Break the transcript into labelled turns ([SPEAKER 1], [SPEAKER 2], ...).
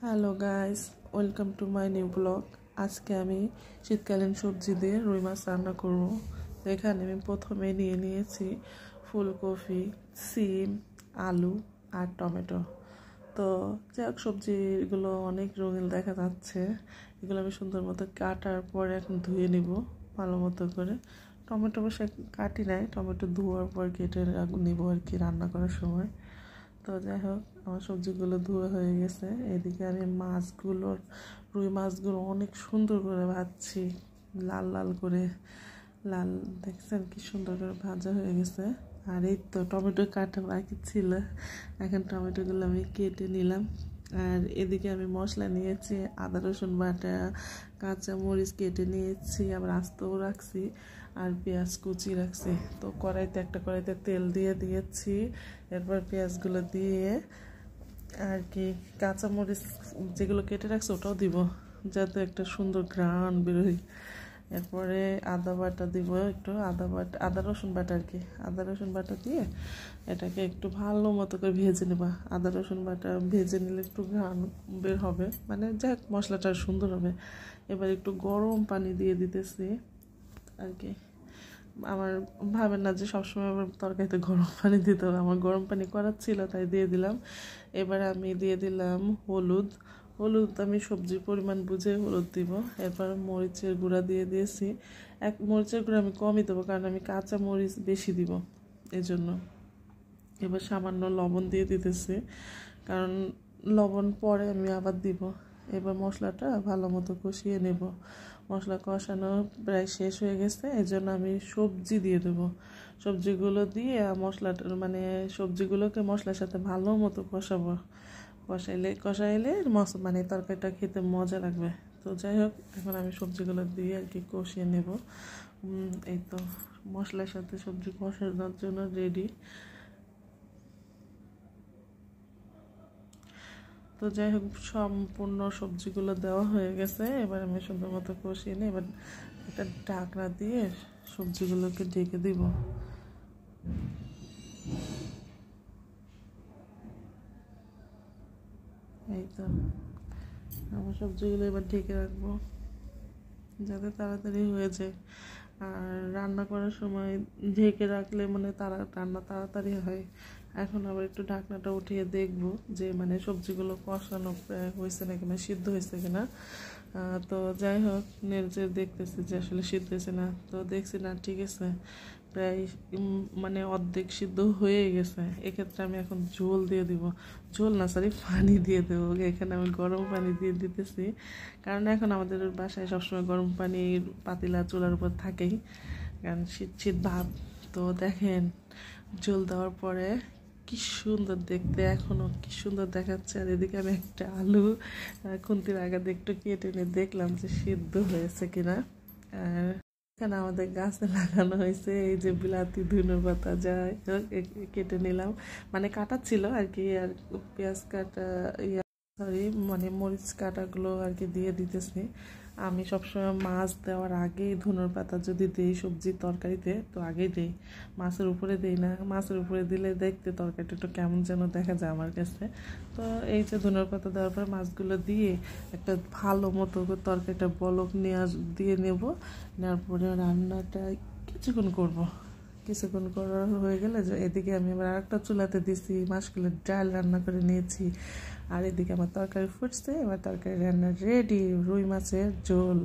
[SPEAKER 1] Hello guys, welcome to my new blog. আজকে আমি শীতকালীন সবজি দিয়ে রুই মাছ রান্না করব। তো এখানে আমি প্রথমে নিয়ে নিয়েছি ফুলকপি, সিম, আলু আর টমেটো। তো যাই সবজিগুলো অনেক রঙিন দেখা যাচ্ছে। এগুলো আমি সুন্দর মতো কাটার পরে এখন ধুয়ে নিব ভালো মতো করে। টমেটো বসে কাটি নাই, টমেটো ধোয়ার পর কেটে নিব আর কি রান্না করার সময়। তো যাই হোক, আমার সবজিগুলো ধোয়া হয়ে গেছে। এদিকে আমি রুই মাছগুলো অনেক সুন্দর করে ভাজছি, লাল লাল করে। লাল দেখছেন কি সুন্দর করে ভাজা হয়ে গেছে। আর এই তো টমেটো কাটা বাকি ছিল, এখন টমেটোগুলো আমি কেটে নিলাম। আর এদিকে আমি মশলা নিয়েছি, আদা রসুন বাটা, কাঁচা মরিচ কেটে নিয়েছি, আবার আস্তেও রাখছি, আর পেঁয়াজ কুচি রাখছি। তো একটা কড়াইতে তেল দিয়ে দিয়েছি, এরপর পেঁয়াজগুলো দিয়ে আর কি কাঁচা মরিচ যেগুলো কেটে রাখছি ওটাও দিব, যাতে একটা সুন্দর ঘ্রাণ বেরোয়। এরপরে আদা বাটা দিব, একটু আদা রসুন বাটা আর কি, আদা রসুন বাটা দিয়ে এটাকে একটু ভালো মতো করে ভেজে নেবা। আদা রসুন বাটা ভেজে নিলে একটু ঘ্রাণ বের হবে, মানে যাক মশলাটা সুন্দর হবে। এবার একটু গরম পানি দিয়ে দিতেছি আর কি। আমার ভাবেন না যে সবসময় আমার তরকারিতে গরম পানি দিতে হবে, আমার গরম পানি করার ছিল তাই দিয়ে দিলাম। এবার আমি দিয়ে দিলাম হলুদ। আমি সবজির পরিমাণ বুঝে হলুদ দিব। এরপর মরিচের গুঁড়া দিয়ে দিয়েছি। মরিচের গুঁড়া আমি কমই দেবো, কারণ আমি কাঁচা মরিচ বেশি দিব এজন্য। এবার সামান্য লবণ দিয়ে দিতেছি, কারণ লবণ পরে আমি আবার দিব। এবার মশলাটা ভালো মতো কষিয়ে নেব। মশলা কষানো প্রায় শেষ হয়ে গেছে, এই জন্য আমি সবজি দিয়ে দেবো। সবজিগুলো দিয়ে সবজিগুলোকে মশলার সাথে ভালো মতো কষাবো। কষাইলে মানে তরকারিটা খেতে মজা লাগবে। তো যাই হোক, এখন আমি সবজিগুলো দিয়ে আর কি কষিয়ে নেব। এই তো মশলার সাথে সবজি কষানোর জন্য রেডি। তো যাই হোক, সম্পূর্ণ সবজিগুলো দেওয়া হয়ে গেছে। এবার আমি সুন্দর মতো কষিয়ে নিই। এবার একটা ঢাকনা দিয়ে সবজিগুলোকে ঢেকে দিব। এই তো আমার সবজিগুলো এবার ঢেকে রাখবো, যাতে তাড়াতাড়ি হয়ে যায়। আর রান্না করার সময় ঢেকে রাখলে মানে রান্না তাড়াতাড়ি হয়। এখন আবার একটু ঢাকনাটা উঠিয়ে দেখবো যে মানে সবজিগুলো কষানো প্রায় হয়েছে না কিনা, সিদ্ধ হয়েছে কিনা। তো যাই হোক, নেড়ে দেখতেছি যে আসলে সিদ্ধ হয়েছে না। তো দেখছি না, ঠিক আছে, প্রায় মানে অর্ধেক সিদ্ধ হয়ে গেছে। এক্ষেত্রে আমি এখন ঝোল দিয়ে দিব, ঝোল না সরি পানি দিয়ে দেবো। এখানে আমি গরম পানি দিয়ে দিতেছি, কারণ এখন আমাদের বাসায় সবসময় গরম পানির পাতিলা চুলার উপর থাকেই, কারণ শীত শীত ভাব। তো দেখেন, ঝোল দেওয়ার পরে কি সুন্দর দেখতে, এখনো কি সুন্দর দেখাচ্ছে। আর এদিকে আমি একটা আলু খুন্তির আগাতে একটু কেটে নিয়ে দেখলাম যে সিদ্ধ হয়েছে কিনা। আর এখানে আমাদের গাছে লাগানো হয়েছে এই যে বিলাতি ধনের পাতা, যা কেটে নিলাম, মানে কাটা ছিল আর কি। আর পেঁয়াজ কাটা সরি মানে মরিচ কাটাগুলো আর কি দিয়ে দিতেছি। আমি সবসময় মাছ দেওয়ার আগেই ধনের পাতা যদি দিই সবজির তরকারিতে, তো আগেই দিই, মাছের উপরে দিই না। মাছের উপরে দিলে দেখতে তরকারিটা একটু কেমন যেন দেখা যায় আমার কাছে। তো এই যে ধনের পাতা দেওয়ার পর মাছগুলো দিয়ে একটা ভালো মতো করে তরকারিটা বলক দিয়ে নেব। নেওয়ার পরে রান্নাটা কিছুক্ষণ করব। কিছুক্ষণ করা হয়ে গেলে যে এদিকে আমি আবার আরেকটা চুলাতে দিছি, মাছগুলোর ডাল রান্না করে নিয়েছি। আর এদিকে আমার তরকারি ফুটছে, এবার তরকারি রান্না রেডি, রুই মাছের ঝোল।